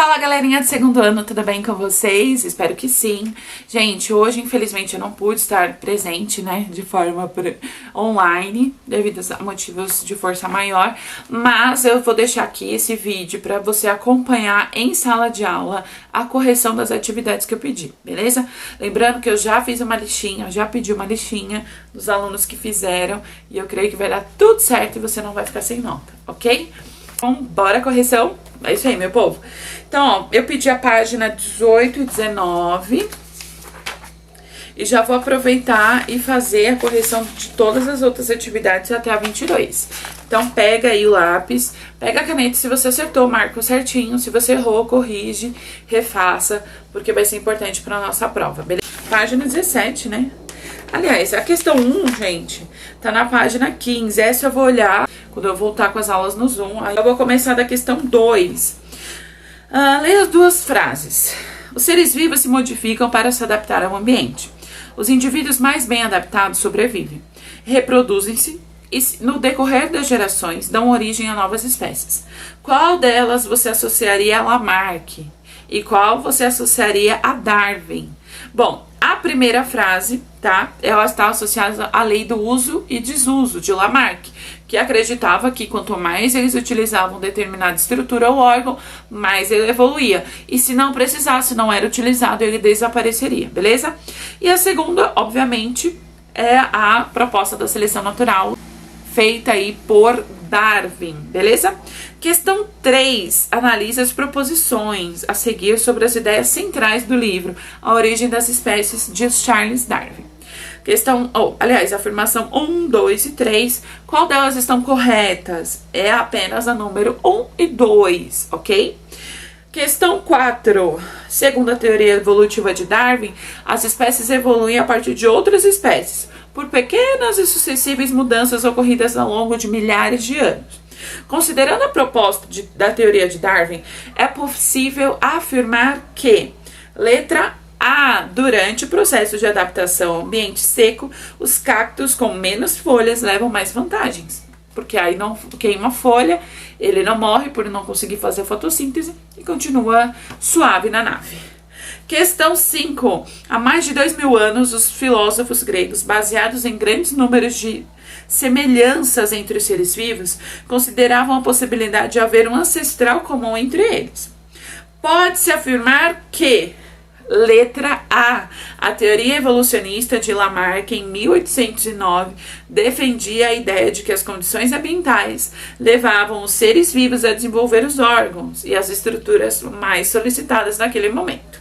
Fala, galerinha do segundo ano, tudo bem com vocês? Espero que sim. Gente, hoje infelizmente eu não pude estar presente, né, de forma online, devido a motivos de força maior, mas eu vou deixar aqui esse vídeo para você acompanhar em sala de aula a correção das atividades que eu pedi, beleza? Lembrando que eu já fiz uma listinha, já pedi uma listinha dos alunos que fizeram e eu creio que vai dar tudo certo e você não vai ficar sem nota, ok? Então, bora correção? É isso aí, meu povo. Então, ó, eu pedi a página 18 e 19 e já vou aproveitar e fazer a correção de todas as outras atividades até a 22. Então, pega aí o lápis, pega a caneta, se você acertou, marca certinho, se você errou, corrige, refaça, porque vai ser importante para nossa prova, beleza? Página 17, né? Aliás, a questão 1, gente, tá na página 15, essa eu vou olhar quando eu voltar com as aulas no Zoom. Aí eu vou começar da questão 2. Leia as duas frases. Os seres vivos se modificam para se adaptar ao ambiente. Os indivíduos mais bem adaptados sobrevivem, reproduzem-se e, no decorrer das gerações, dão origem a novas espécies. Qual delas você associaria a Lamarck? E qual você associaria a Darwin? Bom, a primeira frase, tá? Ela está associada à lei do uso e desuso de Lamarck, que acreditava que quanto mais eles utilizavam determinada estrutura ou órgão, mais ele evoluía. E se não precisasse, não era utilizado, ele desapareceria, beleza? E a segunda, obviamente, é a proposta da seleção natural, feita aí por Darwin, beleza? Questão 3. Analisa as proposições a seguir sobre as ideias centrais do livro A Origem das Espécies, de Charles Darwin. Questão, afirmação 1, 2 e 3. Qual delas estão corretas? É apenas a número 1 e 2, ok? Questão 4. Segundo a teoria evolutiva de Darwin, as espécies evoluem a partir de outras espécies, por pequenas e sucessivas mudanças ocorridas ao longo de milhares de anos. Considerando a proposta da teoria de Darwin, é possível afirmar que, letra A, durante o processo de adaptação ao ambiente seco, os cactos com menos folhas levam mais vantagens, porque aí não queima folha, ele não morre por não conseguir fazer fotossíntese e continua suave na nave. Questão 5. Há mais de 2000 anos, os filósofos gregos, baseados em grandes números de semelhanças entre os seres vivos, consideravam a possibilidade de haver um ancestral comum entre eles. Pode-se afirmar que, letra A teoria evolucionista de Lamarck, em 1809, defendia a ideia de que as condições ambientais levavam os seres vivos a desenvolver os órgãos e as estruturas mais solicitadas naquele momento.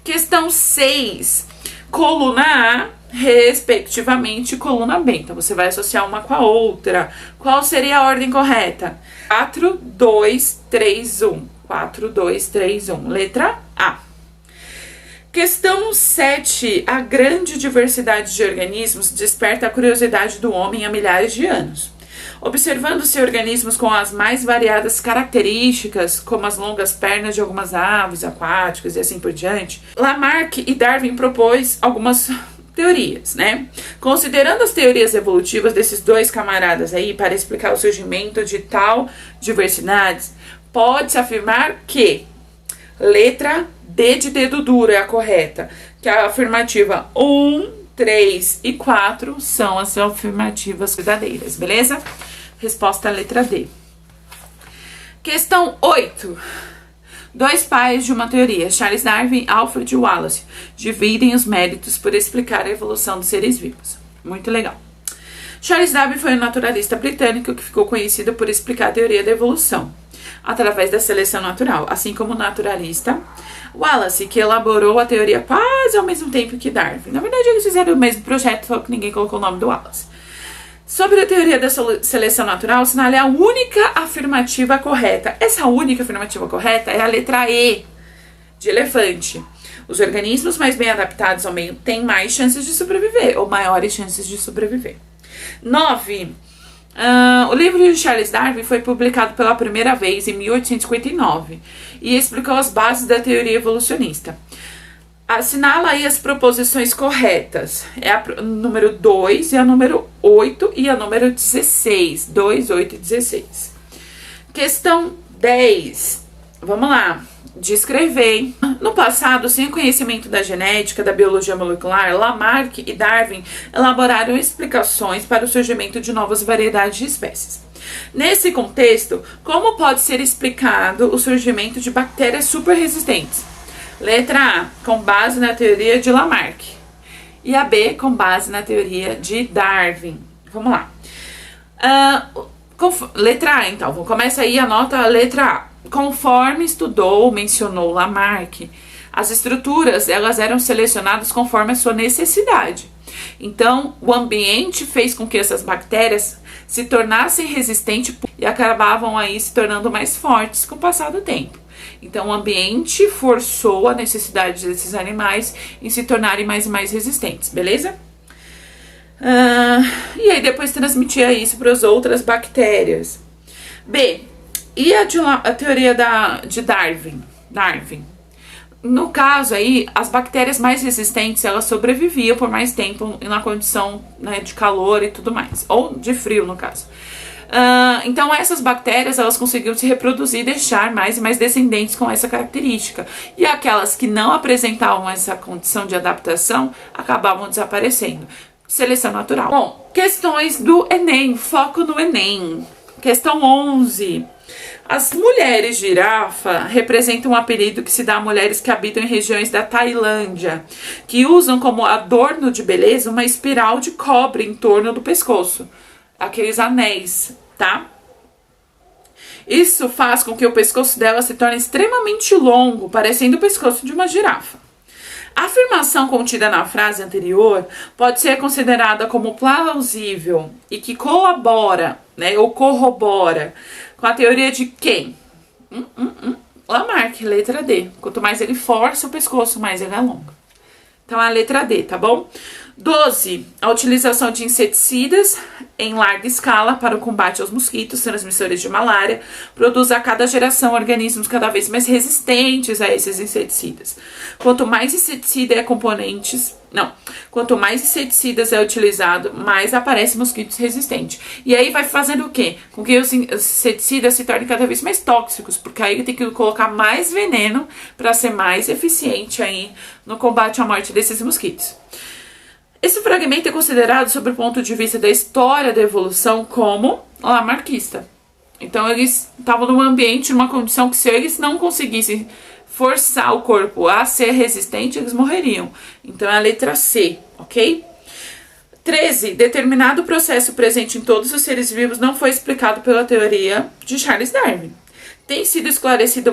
Questão 6. Coluna A, respectivamente, coluna B. Então, você vai associar uma com a outra. Qual seria a ordem correta? 4, 2, 3, 1. 4, 2, 3, 1. Letra A. Questão 7. A grande diversidade de organismos desperta a curiosidade do homem há milhares de anos. Observando-se organismos com as mais variadas características, como as longas pernas de algumas aves aquáticas e assim por diante, Lamarck e Darwin propôs algumas teorias, né? Considerando as teorias evolutivas desses dois camaradas aí para explicar o surgimento de tal diversidade, pode-se afirmar que, letra D de dedo duro é a correta, que a afirmativa 1, 3 e 4 são as afirmativas verdadeiras, beleza? Resposta letra D. Questão 8. Dois pais de uma teoria, Charles Darwin e Alfred Wallace, dividem os méritos por explicar a evolução dos seres vivos. Muito legal. Charles Darwin foi um naturalista britânico que ficou conhecido por explicar a teoria da evolução através da seleção natural, assim como o naturalista Wallace, que elaborou a teoria quase ao mesmo tempo que Darwin. Na verdade, eles fizeram o mesmo projeto, só que ninguém colocou o nome do Wallace. Sobre a teoria da seleção natural, assinale a única afirmativa correta. Essa única afirmativa correta é a letra E, de elefante. Os organismos mais bem adaptados ao meio têm mais chances de sobreviver, ou maiores chances de sobreviver. 9. O livro de Charles Darwin foi publicado pela primeira vez em 1859 e explicou as bases da teoria evolucionista. Assinala aí as proposições corretas. É a número 2 e a número 8 e a número 16. 2, 8 e 16. Questão 10. Vamos lá. Descrever. No passado, sem o conhecimento da genética, da biologia molecular, Lamarck e Darwin elaboraram explicações para o surgimento de novas variedades de espécies. Nesse contexto, como pode ser explicado o surgimento de bactérias super resistentes? Letra A, com base na teoria de Lamarck. E a B, com base na teoria de Darwin. Vamos lá. Letra A, então. Começa aí, anota a letra A. Conforme mencionou Lamarck, as estruturas elas eram selecionadas conforme a sua necessidade. Então, o ambiente fez com que essas bactérias se tornassem resistentes e acabavam aí se tornando mais fortes com o passar do tempo. Então, o ambiente forçou a necessidade desses animais em se tornarem mais e mais resistentes, beleza? E aí depois transmitia isso para as outras bactérias. B. E a teoria de Darwin? No caso aí, as bactérias mais resistentes, elas sobreviviam por mais tempo na condição, né, de calor e tudo mais. Ou de frio, no caso. Então, essas bactérias, elas conseguiam se reproduzir e deixar mais e mais descendentes com essa característica. E aquelas que não apresentavam essa condição de adaptação, acabavam desaparecendo. Seleção natural. Bom, questões do Enem. Foco no Enem. Questão 11. As mulheres girafa representam um apelido que se dá a mulheres que habitam em regiões da Tailândia, que usam como adorno de beleza uma espiral de cobre em torno do pescoço, aqueles anéis, tá? Isso faz com que o pescoço dela se torne extremamente longo, parecendo o pescoço de uma girafa. A afirmação contida na frase anterior pode ser considerada como plausível e que colabora, né, ou corrobora com a teoria de quem? Lamarck, letra D. Quanto mais ele força o pescoço, mais ele é longo. Então, é a letra D, tá bom? 12. A utilização de inseticidas em larga escala para o combate aos mosquitos transmissores de malária produz a cada geração organismos cada vez mais resistentes a esses inseticidas. Quanto mais mais inseticidas é utilizado, mais aparecem mosquitos resistentes. E aí vai fazendo o quê? Com que os inseticidas se tornem cada vez mais tóxicos, porque aí tem que colocar mais veneno para ser mais eficiente aí no combate à morte desses mosquitos. Esse fragmento é considerado, sob o ponto de vista da história da evolução, como lamarquista. Então, eles estavam num ambiente, numa condição que, se eles não conseguissem forçar o corpo a ser resistente, eles morreriam. Então, é a letra C, ok? 13. Determinado processo presente em todos os seres vivos não foi explicado pela teoria de Charles Darwin. Tendo sido esclarecido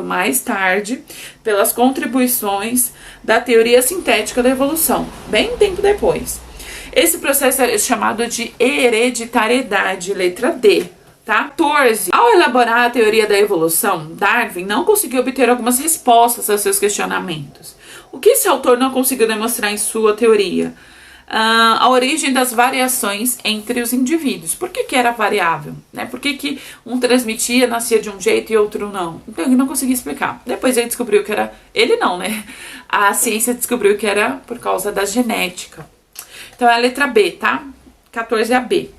mais tarde pelas contribuições da teoria sintética da evolução, bem tempo depois. Esse processo é chamado de hereditariedade, letra D, tá? 14. Ao elaborar a teoria da evolução, Darwin não conseguiu obter algumas respostas aos seus questionamentos. O que esse autor não conseguiu demonstrar em sua teoria? A origem das variações entre os indivíduos. Por que era variável? Né? Por que um transmitia, nascia de um jeito e outro não? Então ele não conseguia explicar. Depois ele descobriu que era... Ele não, né? A ciência descobriu que era por causa da genética. Então é a letra B, tá? 14 é a B.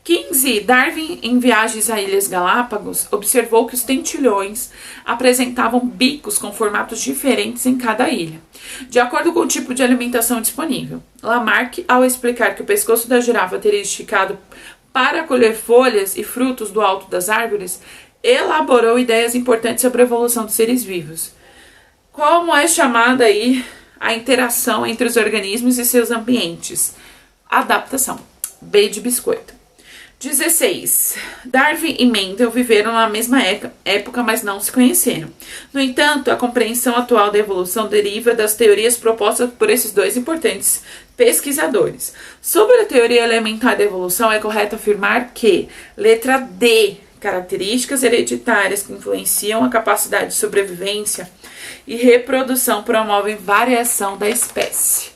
15. Darwin, em viagens a Ilhas Galápagos, observou que os tentilhões apresentavam bicos com formatos diferentes em cada ilha, de acordo com o tipo de alimentação disponível. Lamarck, ao explicar que o pescoço da girafa teria esticado para colher folhas e frutos do alto das árvores, elaborou ideias importantes sobre a evolução dos seres vivos. Como é chamada aí a interação entre os organismos e seus ambientes? Adaptação. B de biscoito. 16. Darwin e Mendel viveram na mesma época, mas não se conheceram. No entanto, a compreensão atual da evolução deriva das teorias propostas por esses dois importantes pesquisadores. Sobre a teoria elementar da evolução, é correto afirmar que, letra D, características hereditárias que influenciam a capacidade de sobrevivência e reprodução promovem variação da espécie.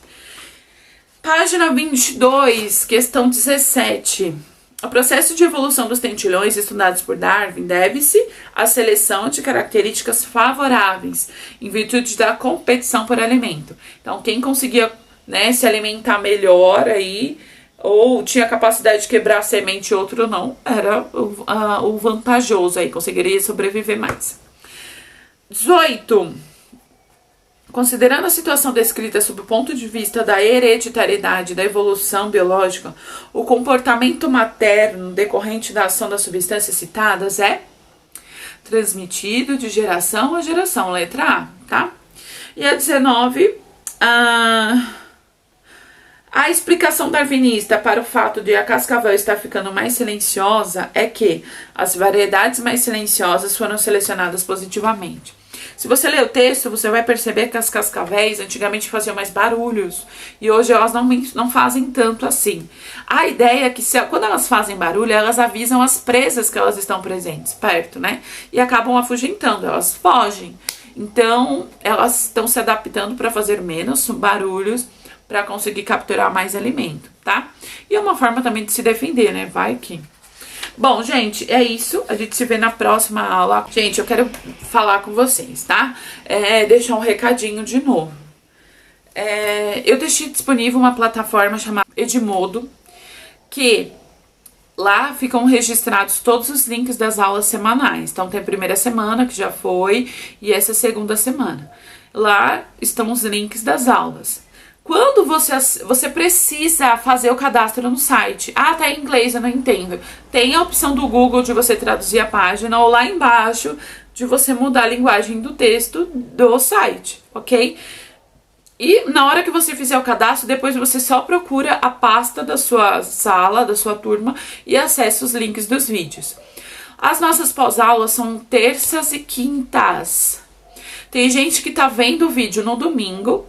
Página 22, questão 17. O processo de evolução dos tentilhões estudados por Darwin deve-se à seleção de características favoráveis em virtude da competição por alimento. Então, quem conseguia, né, se alimentar melhor aí, ou tinha capacidade de quebrar a semente e outro não, era o vantajoso aí, conseguiria sobreviver mais. 18. Considerando a situação descrita sob o ponto de vista da hereditariedade da evolução biológica, o comportamento materno decorrente da ação das substâncias citadas é transmitido de geração a geração, letra A, tá? E a 19, a explicação darwinista para o fato de a cascavel estar ficando mais silenciosa é que as variedades mais silenciosas foram selecionadas positivamente. Se você ler o texto, você vai perceber que as cascavéis antigamente faziam mais barulhos e hoje elas não fazem tanto assim. A ideia é que quando elas fazem barulho, elas avisam as presas que elas estão presentes perto, né? E acabam afugentando, elas fogem. Então, elas estão se adaptando para fazer menos barulhos, para conseguir capturar mais alimento, tá? E é uma forma também de se defender, né? Vai que... Bom, gente, é isso. A gente se vê na próxima aula. Gente, eu quero falar com vocês, tá? Deixar um recadinho de novo. Eu deixei disponível uma plataforma chamada Edmodo, que lá ficam registrados todos os links das aulas semanais. Então, tem a primeira semana, que já foi, e essa segunda semana. Lá estão os links das aulas. Quando você precisa fazer o cadastro no site, tá em inglês, eu não entendo. Tem a opção do Google de você traduzir a página, ou lá embaixo de você mudar a linguagem do texto do site, ok? E na hora que você fizer o cadastro, depois você só procura a pasta da sua sala, da sua turma, e acessa os links dos vídeos. As nossas pós-aulas são terças e quintas. Tem gente que tá vendo o vídeo no domingo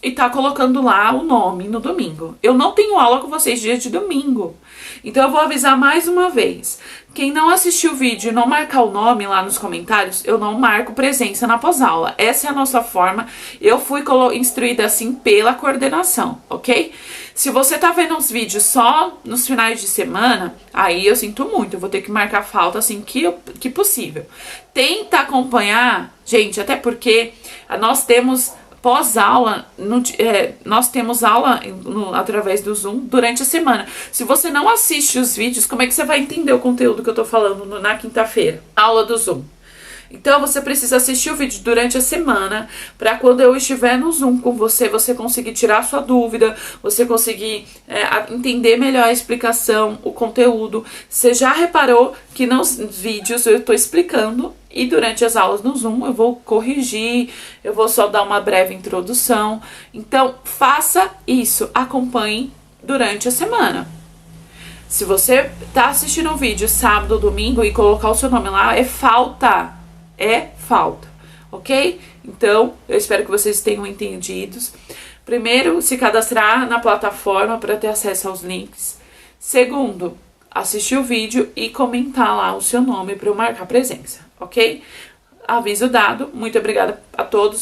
e tá colocando lá o nome no domingo. Eu não tenho aula com vocês dia de domingo. Então eu vou avisar mais uma vez. Quem não assistiu o vídeo e não marcar o nome lá nos comentários, eu não marco presença na pós-aula. Essa é a nossa forma. Eu fui instruída assim pela coordenação, ok? Se você tá vendo os vídeos só nos finais de semana, aí eu sinto muito. Eu vou ter que marcar falta assim que possível. Tenta acompanhar, gente, até porque nós temos... pós-aula, nós temos aula através do Zoom durante a semana. Se você não assiste os vídeos, como é que você vai entender o conteúdo que eu tô falando na quinta-feira? Aula do Zoom. Então, você precisa assistir o vídeo durante a semana, para quando eu estiver no Zoom com você, você conseguir tirar sua dúvida, você conseguir entender melhor a explicação, o conteúdo. Você já reparou que nos vídeos eu estou explicando e durante as aulas no Zoom eu vou corrigir, eu vou só dar uma breve introdução. Então, faça isso, acompanhe durante a semana. Se você está assistindo um vídeo sábado ou domingo e colocar o seu nome lá, é falta, ok? Então, eu espero que vocês tenham entendido. Primeiro, se cadastrar na plataforma para ter acesso aos links. Segundo, assistir o vídeo e comentar lá o seu nome para eu marcar presença, ok? Aviso dado. Muito obrigada a todos.